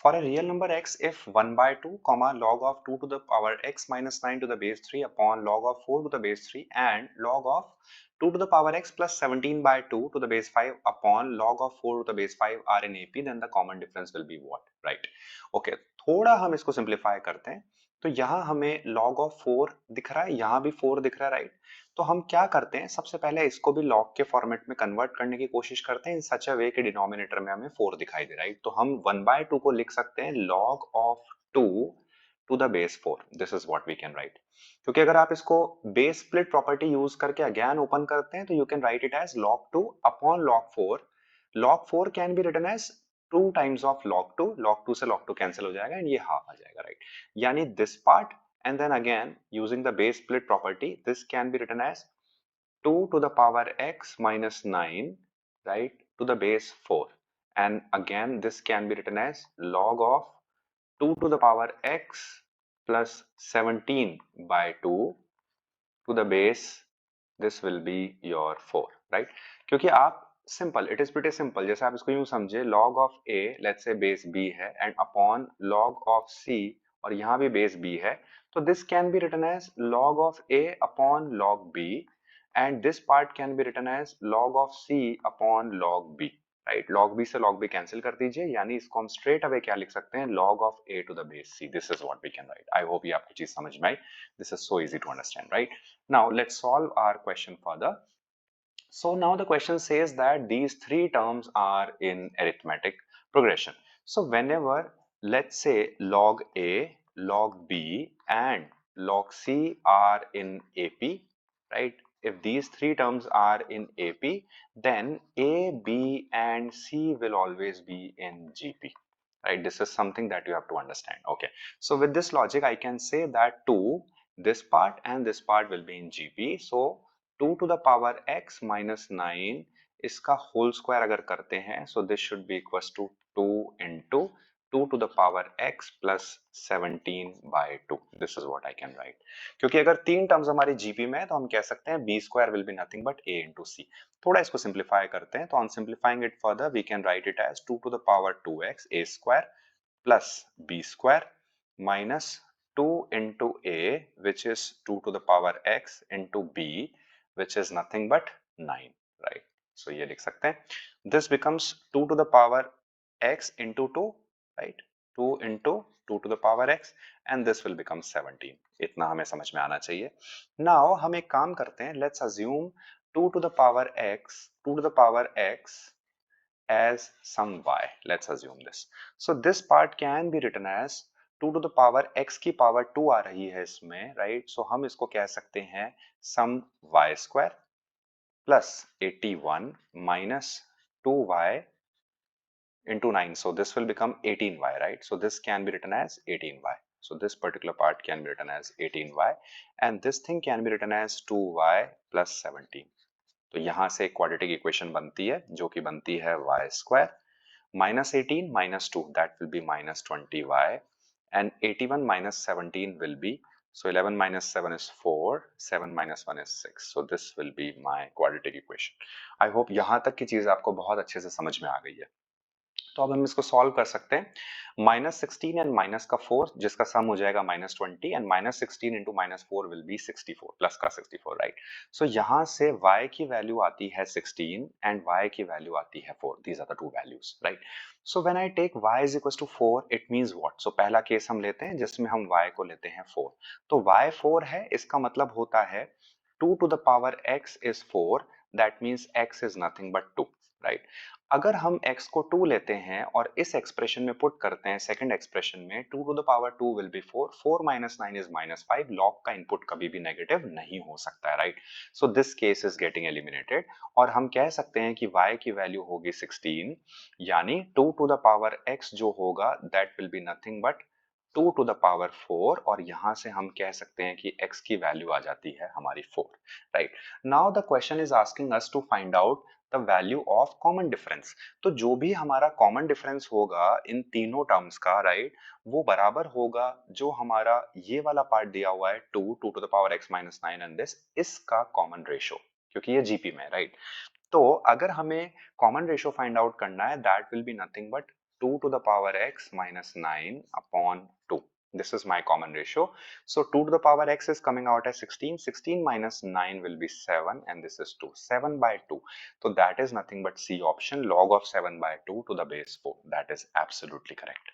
For a real number x, if 1 by 2, comma log of 2 to the power x minus 9 to the base 3 upon log of 4 to the base 3 and log of 2 to the power x plus 17 by 2 to the base 5 upon log of 4 to the base 5 are in AP, then the common difference will be what? Right. Okay, थोड़ा हम इसको simplify करते हैं. तो यहाँ हमें log of 4 दिख रहा है, यहाँ भी 4 दिख रहा है, राइट. तो हम क्या करते हैं, सबसे पहले इसको भी log के फॉर्मेट में कन्वर्ट करने की कोशिश करते हैं इन सच अ वे कि डिनोमिनेटर में हमें 4 दिखाई दे, राइट. तो हम 1/2 को लिख सकते हैं log of 2 to the base 4. This is what we can write. क्योंकि अगर आप इसको बेस स्प्लिट प्रॉपर्टी यूज करके अगेन ओपन करते हैं तो you can write it as log 2 upon log 4. log 4 can be written as 2 times of log 2. log 2 से log 2 cancel हो जाएगा एंड ये हाफ आ जाएगा, राइट. यानी this part and then again using the base split property, this can be written as 2 to the power x minus 9, right, to the base 4. And again this can be written as log of 2 to the power x plus 17 by 2 to the base, this will be your 4, right. क्योंकि आप simple, it is pretty simple. जैसे आप इसको यूं समझे, log of a let's say base b है and upon log of c, और यहाँ भी बेस b है, तो this can be written as log of a upon log b and this part can be written as log of c upon log b, right. log b से log b cancel कर दीजिए, यानी इसको हम straight away क्या लिख सकते हैं, log of a to the base c. This is what we can write. I hope ये आपको चीज समझ में आई. This is so easy to understand, right. Now let's solve our question further. So now the question says that these three terms are in arithmetic progression. So whenever, let's say, log a, log b and log c are in AP, right? If these three terms are in AP, then a, b and c will always be in GP, right? This is something that you have to understand. Okay, so with this logic I can say that 2, this part and this part will be in GP. So 2 to the power x minus 9 इसका whole square अगर करते हैं, so this should be equals to 2 into 2 to the power x plus 17 by 2. This is what I can write. क्योंकि अगर तीन terms हमारी GP में है तो हम कह सकते हैं b square will be nothing but a into c. थोड़ा इसको सिंप्लीफाई करते हैं, तो on simplifying it further we can write it as 2 to the power 2x a square plus b square minus 2 into a, which is 2 to the power x into b, which is nothing but 9, right. So ये लिख सकते हैं, this becomes 2 to the power x into 2, right, 2 into 2 to the power x and this will become 17. इतना हमें समझ में आना चाहिए. Now हम एक काम करते हैं, let's assume 2 to the power x, 2 to the power x as some y. Let's assume this. So this part can be written as 2 to the power x की पावर 2 आ रही है इसमें, राइट. सो हम इसको कह सकते हैं सम y square plus 81 minus 2y into 9. So this will become 18y, right. So this can be written as 18y. So this particular part can be written as 18y and this thing can be written as 2y plus 17. तो यहां से quadratic equation बनती है जो कि बनती है y square minus 18 minus 2, that will be minus 20y and 81 minus 17 will be, so 11 minus 7 is 4, 7 minus 1 is 6. So this will be my quadratic equation. I hope यहाँ तक की चीज आपको बहुत अच्छे से समझ में आ गई है. तो अब हम इसको सॉल्व कर सकते हैं. -16 एंड माइनस का 4 जिसका सम हो जाएगा -20 and -16 into -4 will be 64 plus का 64, राइट. सो यहाँ से y की वैल्यू आती है 16 एंड y की वैल्यू आती है 4. These are the two values, right. So when I take y is equal to 4 it means what. So पहला केस हम लेते हैं जिसमें हम y को लेते हैं 4. तो y 4 है, इसका मतलब होता है 2 to the power x is 4, that means x is nothing but 2, right. अगर हम x को 2 लेते हैं और इस एक्सप्रेशन में पुट करते हैं सेकंड एक्सप्रेशन में, 2 to the power 2 will be 4, 4 minus 9 is -5. log का इनपुट कभी भी नेगेटिव नहीं हो सकता है, right. So this case is getting eliminated और हम कह सकते हैं कि y की वैल्यू होगी 16, यानी 2 to the power x जो होगा that will be nothing but 2 to the power 4 और यहां से हम कह सकते हैं कि x की वैल्यू आ जाती है हमारी 4, right. Now the question is asking us to find out the value of common difference. तो जो भी हमारा कॉमन डिफरेंस होगा इन तीनों टर्म्स का, राइट, वो बराबर होगा जो हमारा ये वाला पार्ट दिया हुआ है 2 to the power x minus 9 and this, इसका कॉमन रेशो, क्योंकि ये जीपी में, राइट. तो अगर हमें कॉमन रेशो फाइंड आउट करना है that will be nothing but 2 to the power x minus 9 upon 2. This is my common ratio. So 2 to the power x is coming out as 16. 16 minus 9 will be 7 and this is 2. 7 by 2. So that is nothing but C option, log of 7 by 2 to the base 4. That is absolutely correct.